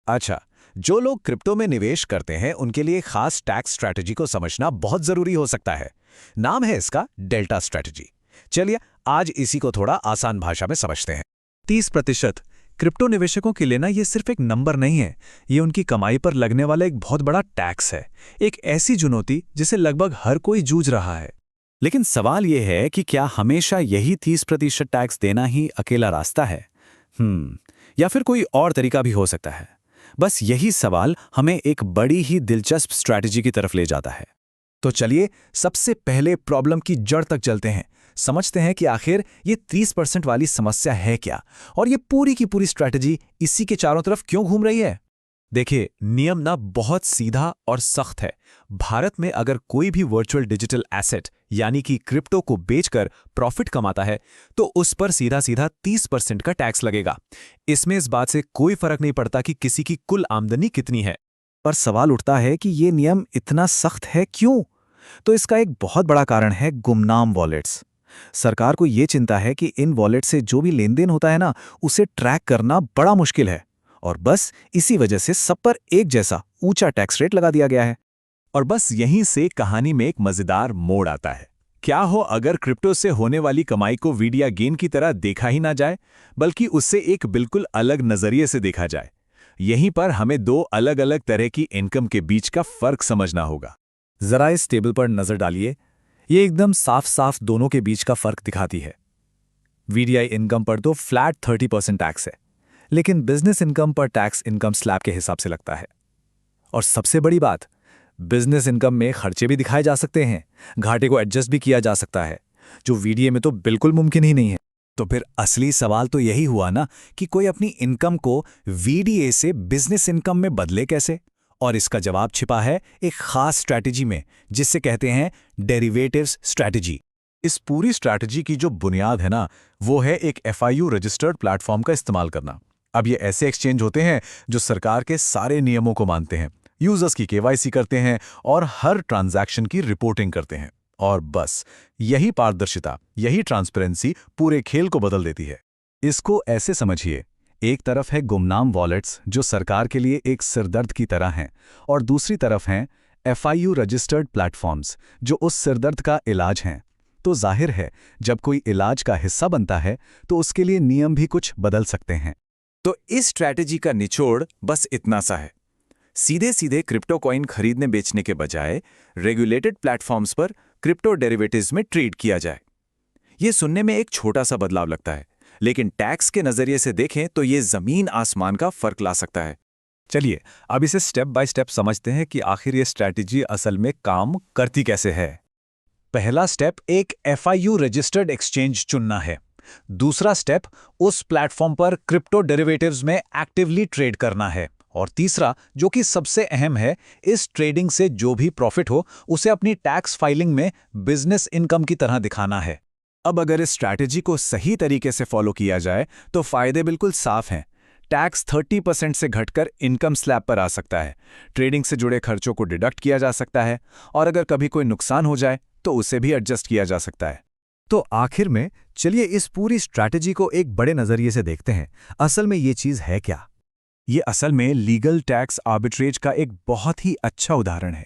अच्छा, जो लोग क्रिप्टो में निवेश करते हैं उनके लिए खास टैक्स स्ट्रैटेजी को समझना बहुत जरूरी हो सकता है। नाम है इसका डेल्टा स्ट्रैटेजी। चलिए आज इसी को थोड़ा आसान भाषा में समझते हैं। 30% क्रिप्टो निवेशकों के लिए ना ये सिर्फ एक नंबर नहीं है, ये उनकी कमाई पर लगने वाला एक बहुत बड़ा टैक्स है। एक ऐसी चुनौती जिसे लगभग हर कोई जूझ रहा है। लेकिन सवाल यह है कि क्या हमेशा यही 30% टैक्स देना ही अकेला रास्ता है? या फिर कोई और तरीका भी हो सकता है? बस यही सवाल हमें एक बड़ी ही दिलचस्प स्ट्रैटेजी की तरफ ले जाता है। तो चलिए सबसे पहले प्रॉब्लम की जड़ तक चलते हैं, समझते हैं कि आखिर ये 30% वाली समस्या है क्या और ये पूरी की पूरी स्ट्रैटेजी इसी के चारों तरफ क्यों घूम रही है। देखिए, नियम ना बहुत सीधा और सख्त है। भारत में अगर कोई भी वर्चुअल डिजिटल एसेट यानी कि क्रिप्टो को बेचकर प्रॉफिट कमाता है तो उस पर सीधा सीधा 30% का टैक्स लगेगा। इसमें इस बात से कोई फर्क नहीं पड़ता कि किसी की कुल आमदनी कितनी है। पर सवाल उठता है कि ये नियम इतना सख्त है क्यों? तो इसका एक बहुत बड़ा कारण है गुमनाम वॉलेट्स। सरकार को ये चिंता है कि इन वॉलेट से जो भी लेन देन होता है ना, उसे ट्रैक करना बड़ा मुश्किल है और बस इसी वजह से सब पर एक जैसा ऊंचा टैक्स रेट लगा दिया गया है। और बस यहीं से कहानी में एक मजेदार मोड़ आता है। क्या हो अगर क्रिप्टो से होने वाली कमाई को वीडिया गेन की तरह देखा ही ना जाए, बल्कि उससे एक बिल्कुल अलग नजरिए से देखा जाए। यहीं पर हमें दो अलग अलग तरह की इनकम के बीच का फर्क समझना होगा। जरा इस टेबल पर नजर डालिए, ये एकदम साफ साफ दोनों के बीच का फर्क दिखाती है। वीडीआई इनकम पर तो फ्लैट 30% टैक्स है, लेकिन बिजनेस इनकम पर टैक्स इनकम स्लैब के हिसाब से लगता है। और सबसे बड़ी बात, बिजनेस इनकम में खर्चे भी दिखाए जा सकते हैं, घाटे को एडजस्ट भी किया जा सकता है, जो वीडीए में तो बिल्कुल मुमकिन ही नहीं है। तो फिर असली सवाल तो यही हुआ ना कि कोई अपनी इनकम को वीडीए से बिजनेस इनकम में बदले कैसे? और इसका जवाब छिपा है एक खास स्ट्रैटेजी में, जिससे कहते हैं डेरिवेटिव्स स्ट्रैटेजी। इस पूरी स्ट्रैटेजी की जो बुनियाद है ना, वो है एक FIU रजिस्टर्ड प्लेटफॉर्म का इस्तेमाल करना। अब ये ऐसे एक्सचेंज होते हैं जो सरकार के सारे नियमों को मानते हैं, यूजर्स की KYC करते हैं और हर ट्रांजैक्शन की रिपोर्टिंग करते हैं। और बस यही पारदर्शिता, यही ट्रांसपेरेंसी पूरे खेल को बदल देती है। इसको ऐसे समझिए, एक तरफ है गुमनाम वॉलेट्स जो सरकार के लिए एक सिरदर्द की तरह हैं, और दूसरी तरफ हैं FIU रजिस्टर्ड प्लेटफॉर्म्स जो उस सिरदर्द का इलाज हैं। तो जाहिर है, जब कोई इलाज का हिस्सा बनता है तो उसके लिए नियम भी कुछ बदल सकते हैं। तो इस स्ट्रैटेजी का निचोड़ बस इतना सा है। सीधे सीधे क्रिप्टो कॉइन खरीदने बेचने के बजाय रेगुलेटेड प्लेटफॉर्म्स पर क्रिप्टो डेरिवेटिव्स में ट्रेड किया जाए। ये सुनने में एक छोटा सा बदलाव लगता है, लेकिन टैक्स के नजरिए से देखें तो ये जमीन आसमान का फर्क ला सकता है। चलिए अब इसे स्टेप बाय स्टेप समझते हैं कि आखिर ये स्ट्रैटेजी असल में काम करती कैसे है। पहला स्टेप एक FIU रजिस्टर्ड एक्सचेंज चुनना है। दूसरा स्टेप उस प्लेटफॉर्म पर क्रिप्टो डेरिवेटिव्स में एक्टिवली ट्रेड करना है। और तीसरा, जो कि सबसे अहम है, इस ट्रेडिंग से जो भी प्रॉफिट हो उसे अपनी टैक्स फाइलिंग में बिजनेस इनकम की तरह दिखाना है। अब अगर इस स्ट्रैटेजी को सही तरीके से फॉलो किया जाए तो फायदे बिल्कुल साफ हैं। टैक्स 30% से घटकर इनकम स्लैब पर आ सकता है, ट्रेडिंग से जुड़े खर्चों को डिडक्ट किया जा सकता है, और अगर कभी कोई नुकसान हो जाए तो उसे भी एडजस्ट किया जा सकता है। तो आखिर में चलिए इस पूरी स्ट्रैटेजी को एक बड़े नजरिए से देखते हैं। असल में ये चीज है क्या? ये असल में लीगल टैक्स आर्बिट्रेज का एक बहुत ही अच्छा उदाहरण है।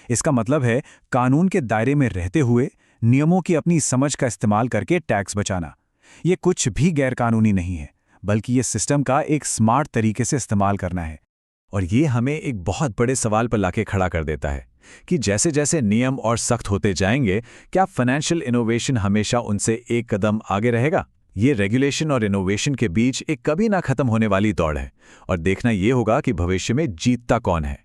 इसका मतलब है कानून के दायरे में रहते हुए नियमों की अपनी समझ का इस्तेमाल करके टैक्स बचाना। ये कुछ भी गैरकानूनी नहीं है, बल्कि ये सिस्टम का एक स्मार्ट तरीके से इस्तेमाल करना है। और ये हमें एक बहुत बड़े सवाल पर लाके खड़ा कर देता है कि जैसे जैसे नियम और सख्त होते जाएंगे, क्या फाइनेंशियल इनोवेशन हमेशा उनसे एक कदम आगे रहेगा? ये रेगुलेशन और इनोवेशन के बीच एक कभी ना खत्म होने वाली दौड़ है, और देखना ये होगा कि भविष्य में जीतता कौन है।